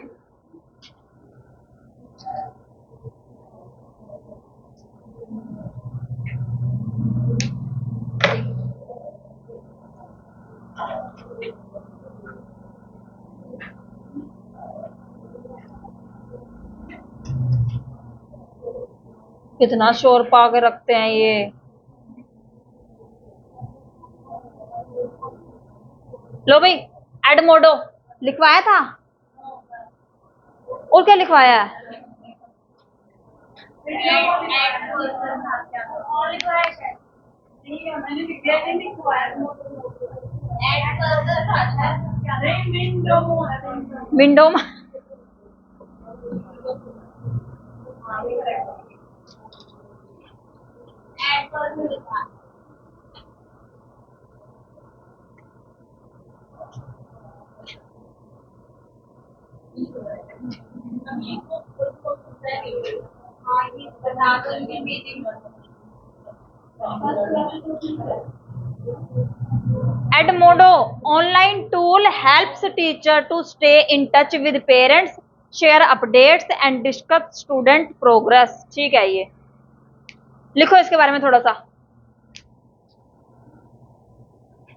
कितना शोर पा के रखते हैं ये। लो भाई, एडमोडो लिखवाया था, और क्या लिखवाया है? विंडो में Edmodo online tool helps teacher to stay in touch with parents, share updates and discuss student progress। ठीक है, ये लिखो इसके बारे में थोड़ा सा।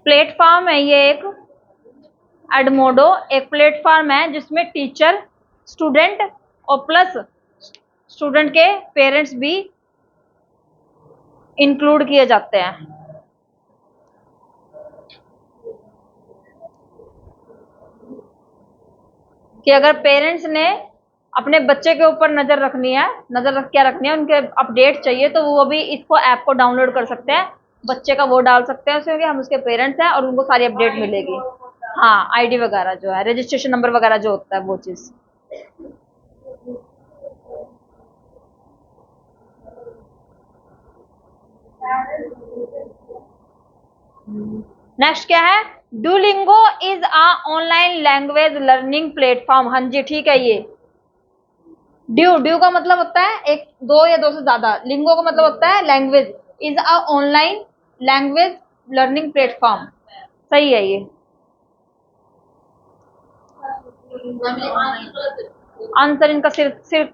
प्लेटफॉर्म है ये एक, एडमोडो एक प्लेटफॉर्म है जिसमें टीचर, स्टूडेंट और प्लस स्टूडेंट के पेरेंट्स भी इंक्लूड किए जाते हैं। कि अगर पेरेंट्स ने अपने बच्चे के ऊपर नजर रखनी है, नजर रख क्या रखनी है, उनके अपडेट चाहिए तो वो भी इसको ऐप को डाउनलोड कर सकते हैं, बच्चे का वो डाल सकते हैं उसमें कि हम उसके पेरेंट्स हैं और उनको सारी अपडेट मिलेगी। हाँ, आईडी वगैरह जो है, रजिस्ट्रेशन नंबर वगैरह जो होता है वो चीज। नेक्स्ट क्या है? Duolingo is a online language learning platform. हाँ जी, ठीक है। ये ड्यू ड्यू का मतलब होता है एक, दो या दो से ज्यादा। लिंगो का मतलब होता है language. Is a online language learning platform. सही है ये आंसर। इनका सिर्फ सिर्फ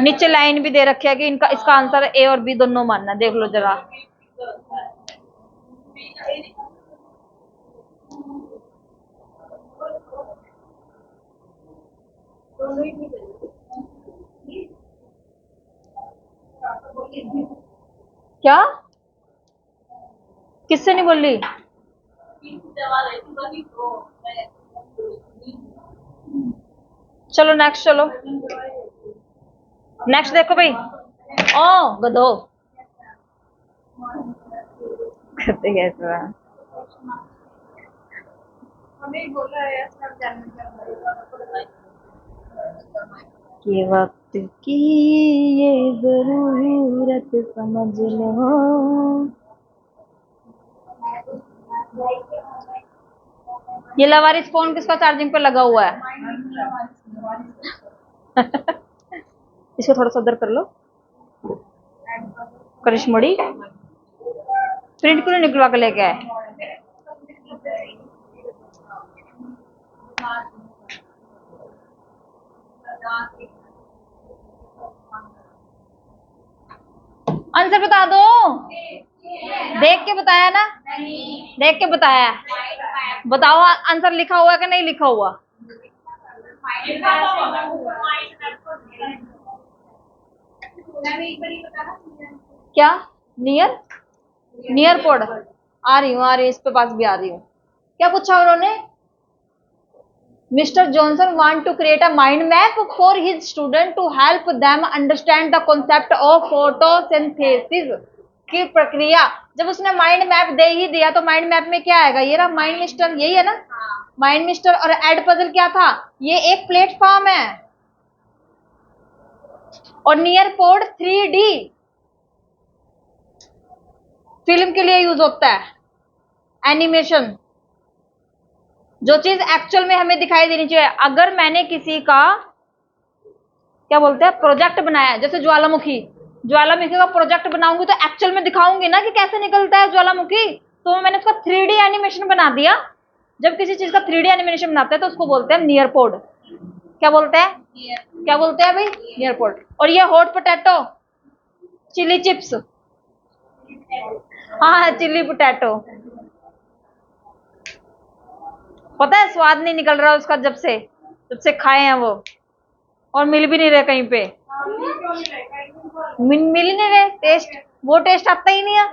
नीचे लाइन भी दे रखी है कि इनका इसका आंसर ए और बी दोनों मानना। देख लो जरा। क्या? किससे नहीं बोली? चलो नेक्स्ट, चलो नेक्स्ट देखो भाई। ओ गधो करते कैसे? कि वक्त की ये जरूरत समझ लो। ये लवारिस फोन किसका चार्जिंग पे लगा हुआ है? इसको थोड़ा सा उधर कर लो। करिश्मड़ी प्रिंट क्यों नहीं निकलवा के लेके आए? आंसर बता दो। देख के बताया ना? देख के बताया। बताओ आंसर लिखा हुआ है कि नहीं लिखा हुआ? क्या? नियर नियर पोड। आ रही हूँ, आ रही हूँ, इस पे पास भी आ रही हूँ। क्या पूछा उन्होंने? Mr. Johnson want to create a mind map for his student to help them understand the concept of photosynthesis की प्रक्रिया। जब उसने माइंड मैप दे ही दिया तो माइंड मैप में क्या आएगा? ये रहा माइंड मिस्टर, यही है ना? माइंड मिस्टर और एड पजल क्या था? ये एक प्लेटफॉर्म है। और नियर पोड 3D फिल्म के लिए यूज होता है, एनिमेशन। जो चीज एक्चुअल में हमें दिखाई देनी चाहिए। अगर मैंने किसी का क्या बोलते हैं प्रोजेक्ट बनाया, जैसे ज्वालामुखी, ज्वालामुखी का प्रोजेक्ट बनाऊंगी तो एक्चुअल में दिखाऊंगी ना कि कैसे निकलता है ज्वालामुखी। तो मैंने उसका 3D एनिमेशन बना दिया। जब किसी चीज का 3D एनिमेशन बनाते हैं तो उसको बोलते हैं नियर पोड। क्या बोलते हैं? क्या बोलते हैं भाई? नियर पोड। और ये हॉट पोटैटो, चिली चिप्स। हाँ, चिली पोटैटो। पता है स्वाद नहीं निकल रहा उसका जब से खाए हैं वो, और मिल भी नहीं रहे कहीं पे। मिल ही नहीं रहे टेस्ट, वो टेस्ट आता ही नहीं है।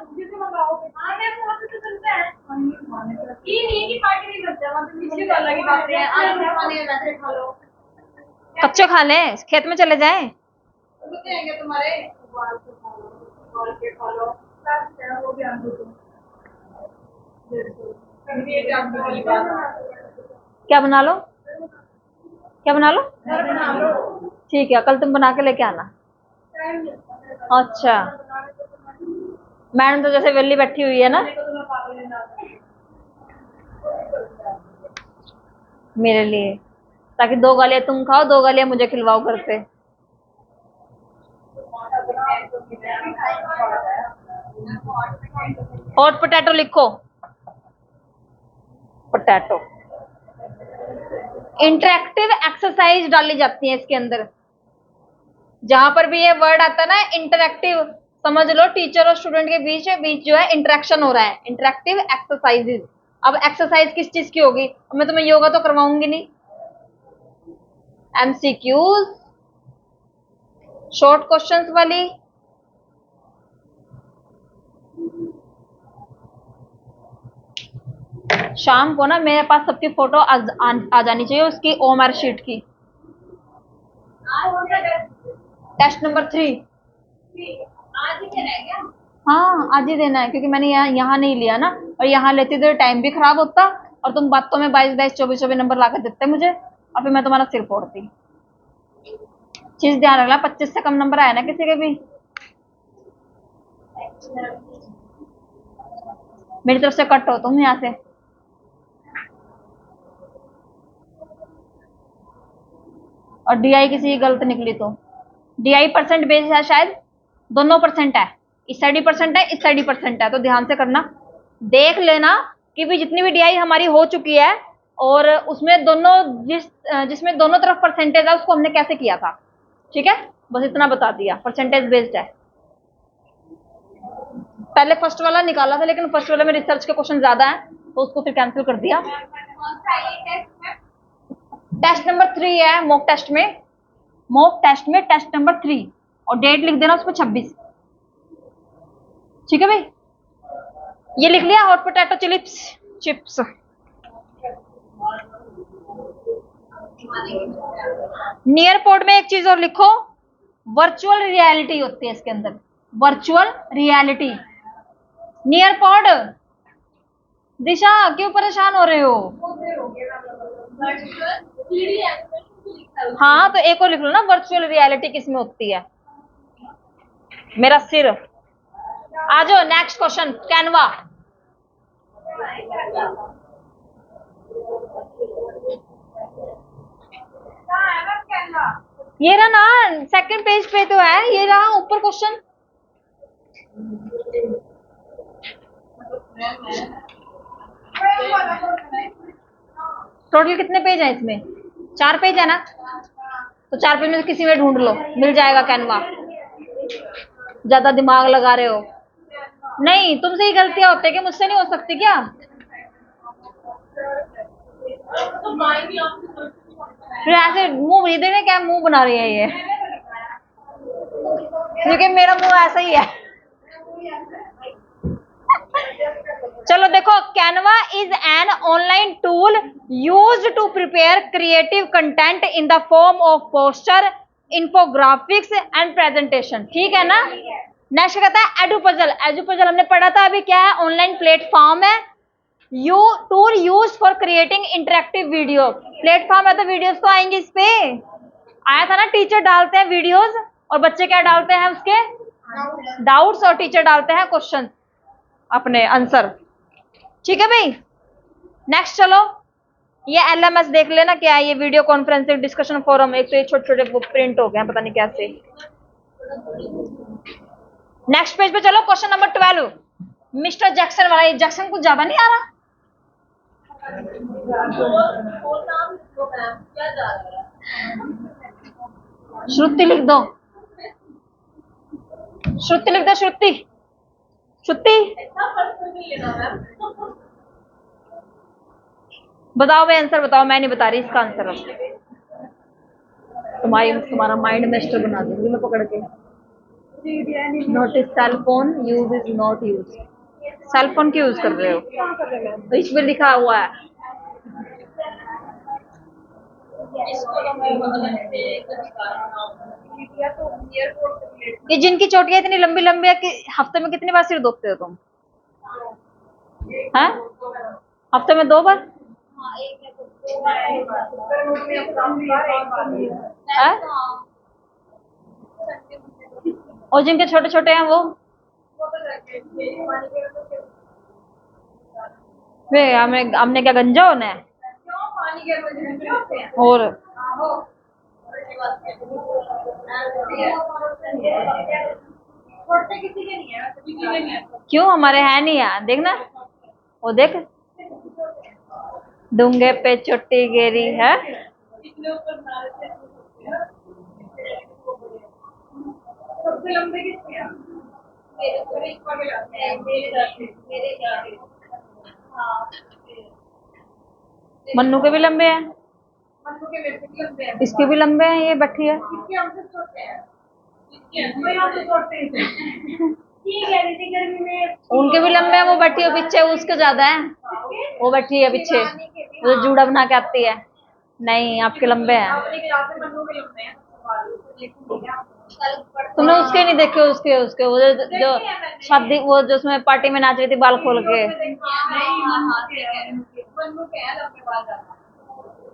कच्चे खा लें, खेत में चले जाएं। क्या बना लो? क्या बना लो? ठीक है, कल तुम बना के लेके आना। अच्छा, मैडम तो जैसे वेली बैठी हुई है ना मेरे लिए, ताकि 2 गालियां तुम खाओ, 2 गालियां मुझे खिलवाओ घर पे। हॉट पोटैटो लिखो, पोटैटो। इंटरेक्टिव एक्सरसाइज डाली जाती है इसके अंदर। जहां पर भी ये वर्ड आता है ना इंटरेक्टिव, समझ लो टीचर और स्टूडेंट के बीच जो है इंटरेक्शन हो रहा है। Interactive exercises. अब एक्सरसाइज किस चीज की होगी? मैं तुम्हें योगा तो करवाऊंगी नहीं। एमसीक्यूज, शॉर्ट क्वेश्चंस वाली। शाम को ना मेरे पास सबकी फोटो आ जानी चाहिए उसकी ओएमआर शीट की। टेस्ट नंबर 3 आज ही देना है क्या? हाँ आज ही देना है, क्योंकि मैंने यहाँ नहीं लिया ना, और यहाँ लेती तो टाइम भी खराब होता, और तुम बातों में 22-22 24-24 नंबर ला कर देते मुझे, और फिर मैं तुम्हारा सिर फोड़ती। चीज ध्यान रखना, 25 से कम नंबर आया ना किसी के भी, मेरी तरफ से कट हो तुम यहाँ से। और डीआई किसी की गलत निकली तो, डीआई परसेंट बेस है शायद, दोनों परसेंट है, इस साइड ही परसेंट है, इस साइड ही परसेंट है, तो ध्यान से करना, देख लेना कि भी जितनी भी डीआई हमारी हो चुकी है, और उसमें दोनों जिसमें दोनों तरफ परसेंटेज है उसको हमने कैसे किया था। ठीक है, बस इतना बता दिया, परसेंटेज बेस्ड है। पहले फर्स्ट वाला निकाला था, लेकिन फर्स्ट वाले में रिसर्च के क्वेश्चन ज्यादा है, तो उसको फिर कैंसिल कर दिया। टेस्ट नंबर 3 है मॉक टेस्ट में, मॉक टेस्ट में टेस्ट नंबर 3, और डेट लिख देना उसको 26। ठीक है भाई, ये लिख लिया, hot potato chips. Near port में एक चीज और लिखो, वर्चुअल रियलिटी होती है इसके अंदर, वर्चुअल रियलिटी। नियर पोर्ट, दिशा क्यों परेशान हो रहे हो? हाँ तो एक और लिख लो ना, वर्चुअल रियलिटी किसमें होती है, मेरा सिर। आ जाओ नेक्स्ट क्वेश्चन, कैनवा। ये रहा ना, सेकंड पेज पे तो है, ये रहा ऊपर क्वेश्चन। टोटल कितने पेज है इसमें? 4 पेज है ना, तो 4 पेज में से किसी में ढूंढ लो, मिल जाएगा कैनवा। ज्यादा दिमाग लगा रहे हो, नहीं तुमसे ही गलतियां होती है कि मुझसे नहीं हो सकती क्या? फिर ऐसे मुंह भेज देने, क्या मुंह बना रही है ये, क्योंकि मेरा मुंह ऐसा ही है। चलो देखो, Canva is an online tool used to prepare creative content in the form of poster, infographics and presentation. ठीक है ना। नेक्स्ट कहता है एडुपजल। एडुपजल हमने पढ़ा था, अभी क्या है, ऑनलाइन प्लेटफॉर्म है, tool use for creating interactive video. Platform है तो वीडियोस तो आएंगे इस पे, आया था ना, टीचर डालते हैं वीडियोस और बच्चे क्या डालते हैं उसके डाउट्स, और टीचर डालते हैं क्वेश्चन अपने आंसर। ठीक है भाई, नेक्स्ट चलो, ये एलएमएस देख लेना क्या है, ये वीडियो कॉन्फ्रेंसिंग डिस्कशन फोरम। एक तो ये छोटे छोटे बुक प्रिंट हो गए पता नहीं कैसे। नेक्स्ट पेज पे चलो, क्वेश्चन नंबर 12, मिस्टर जैक्सन वाला। ये जैक्सन कुछ ज्यादा नहीं आ रहा, श्रुति लिख दो, श्रुति लिख दो, श्रुति श्रुति। बताओ भाई आंसर बताओ, मैं नहीं बता रही इसका आंसर। तुम्हारा माइंड मेस्टर बना दूंगी मैं पकड़ के। Notice cell phone use is not use. Cell phone क्यों यूज कर रहे हो? तो इसमें लिखा हुआ है। ये जिनकी चोटियां इतनी लंबी लंबी है कि हफ्ते में कितनी बार सिर धोते हो तुम? हैं? हफ्ते में 2 बार? है? और जिनके छोटे छोटे हैं वो वे हमने क्या गंजा होना है? और क्यों हमारे है नहीं यार, देखना वो देख, डूंगे पे चोटी गेरी है। मन्नू के भी लंबे हैं, इसके भी लंबे हैं, ये बैठी है। उनके भी लंबे हैं, वो बैठी है पीछे, उसके ज्यादा है, वो बैठी है पीछे, वो जूड़ा बना के आती है। नहीं आपके लंबे हैं। तुमने उसके नहीं देखे, उसके उसके वो जो शादी, वो जो उसमें पार्टी में नाच रही थी बाल खोल के,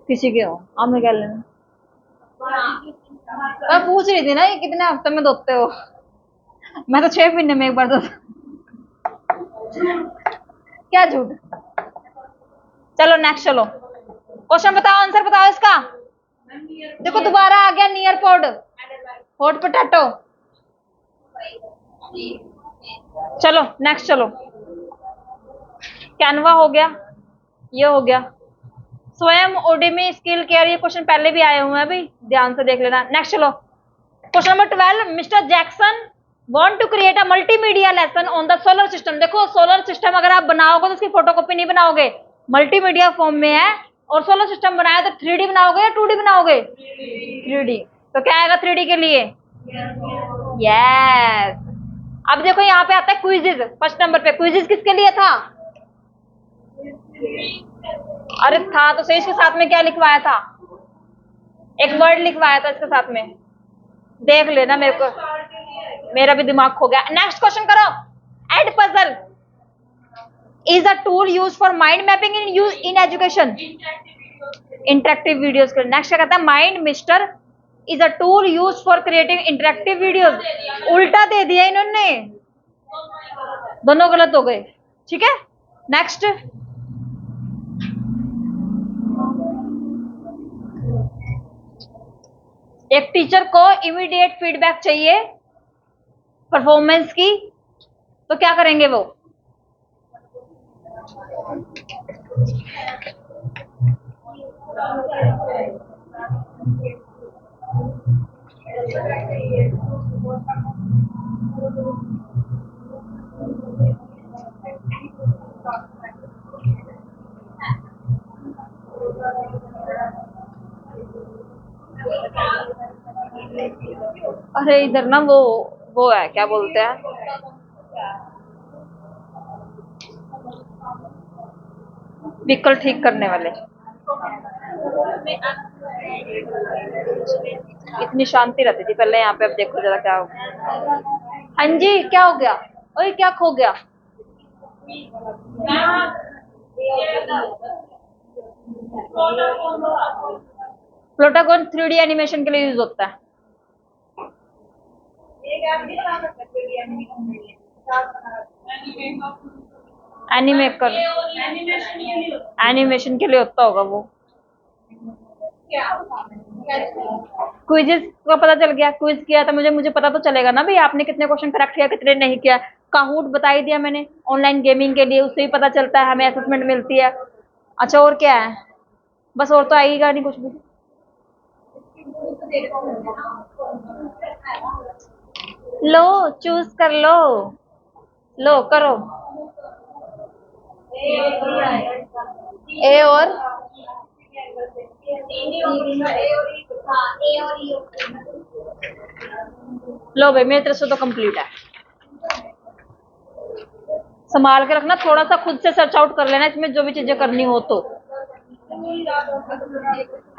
किसी के हो, अब मैं क्या लेना। मैं पूछ रही थी ना ये कितने हफ्ते में धोते हो। मैं तो 6 महीने में एक बार धोता। क्या झूठ। चलो नेक्स्ट, चलो क्वेश्चन बताओ, आंसर बताओ इसका। देखो दोबारा आ गया नियर पोड, हॉट पोटैटो। चलो नेक्स्ट, चलो कैनवा हो गया, ये हो गया। स्वयं ओडिमी स्किल केयर, ये क्वेश्चन पहले भी आए हुए हैं, अभी ध्यान से देख लेना। नेक्स्ट चलो, question number 12, mister Jackson want to create a multimedia lesson on the solar system. देखो सोलर सिस्टम अगर आप बनाओगे तो उसकी फोटोकॉपी नहीं बनाओगे, मल्टीमीडिया फॉर्म में है। और सोलर सिस्टम बनाया तो 3D बनाओगे या 2D बनाओगे? 3D। तो क्या आएगा 3D के लिए? यस। अब देखो यहाँ पे आता है क्विजिज, फर्स्ट नंबर पे क्विजिज किसके लिए था? अरे था तो सही, इसके साथ में क्या लिखवाया था? एक वर्ड लिखवाया था इसके साथ में, देख लेना। मेरे को, मेरा भी दिमाग खो गया। नेक्स्ट क्वेश्चन करो। Edpuzzle is a tool use for mind mapping in education. Interactive videos के। नेक्स्ट क्या कहता है? MindMeister is a tool use for creating interactive videos. उल्टा दे दिया इन्होंने, दोनों गलत हो गए। ठीक है, नेक्स्ट। एक टीचर को इमीडिएट फीडबैक चाहिए परफॉर्मेंस की, तो क्या करेंगे वो? अरे इधर ना वो है, क्या बोलते हैं, व्हीकल ठीक करने वाले। इतनी शांति रहती थी पहले यहाँ पे, अब देखो जरा क्या हो गया। हाँ जी, क्या हो गया? ओए क्या खो गया? प्लोटागोन 3D एनिमेशन के लिए यूज होता है। एनिमेकर, एनिमेशन के लिए होता होगा वो। क्विज़ का पता चल गया, क्विज किया था मुझे पता तो चलेगा ना भाई आपने कितने क्वेश्चन करेक्ट किया कितने नहीं किया। काहूट बता ही दिया मैंने ऑनलाइन गेमिंग के लिए, उससे भी पता चलता है, हमें असेसमेंट मिलती है। अच्छा और क्या है? बस और तो आएगा नहीं कुछ भी। लो चूज कर लो करो। ए और लो भाई, मेरी तरफ से तो कंप्लीट है। संभाल के रखना, थोड़ा सा खुद से सर्च आउट कर लेना इसमें जो भी चीजें करनी हो तो।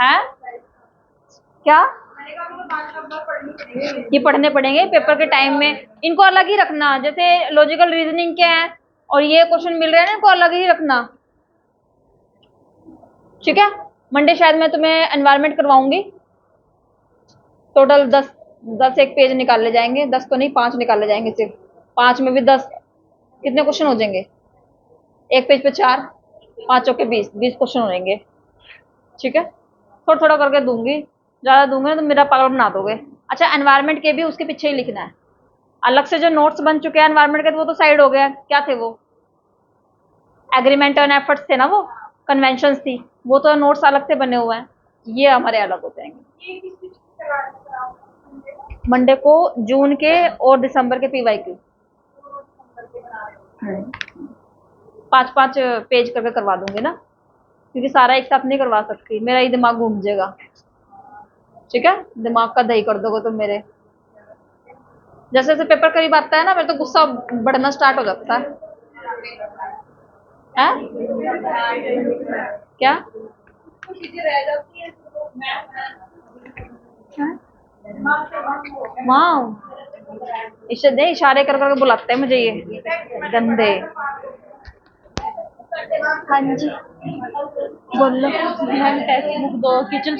है क्या? ये पढ़ने पड़ेंगे पेपर के टाइम में, इनको अलग ही रखना। जैसे लॉजिकल रीजनिंग के हैं और ये क्वेश्चन मिल रहे हैं ना, इनको अलग ही रखना। ठीक है, मंडे शायद मैं तुम्हें एनवायरमेंट करवाऊंगी। टोटल 10 एक पेज निकाले जाएंगे, 10 तो नहीं 5 निकाले जाएंगे सिर्फ। 5 में भी 10, कितने क्वेश्चन हो जाएंगे? एक पेज पे 4, 5 के 20 क्वेश्चन हो जाएंगे। ठीक है, थोड़ा थोड़ा करके दूंगी, ज्यादा दूंगी ना तो मेरा पागल बना दोगे। अच्छा एनवायरमेंट के भी उसके पीछे ही लिखना है। अलग से जो नोट्स बन चुके हैं एनवायरमेंट के, वो तो साइड हो गया। क्या थे वो? एग्रीमेंट एंड एफर्ट्स थे ना, वो कन्वेंशंस थी, वो तो नोट्स अलग से बने हुए हैं, ये हमारे अलग हो जाएंगे। मंडे को जून के और दिसंबर के पीवाई की 5-5 पेज करके करवा दूंगी ना, क्योंकि सारा एक साथ नहीं करवा सकती, मेरा ही दिमाग घूम जाएगा। ठीक है, दिमाग का दही कर दोगे तुम मेरे। जैसे जैसे पेपर करीब आता है ना, मेरे तो गुस्सा बढ़ना स्टार्ट हो जाता है। क्या? वाह, इशारे कर करके बुलाते हैं मुझे ये गंदे। हाँ जी, बोलो। मैम टेक्स्ट बुक दो, किचन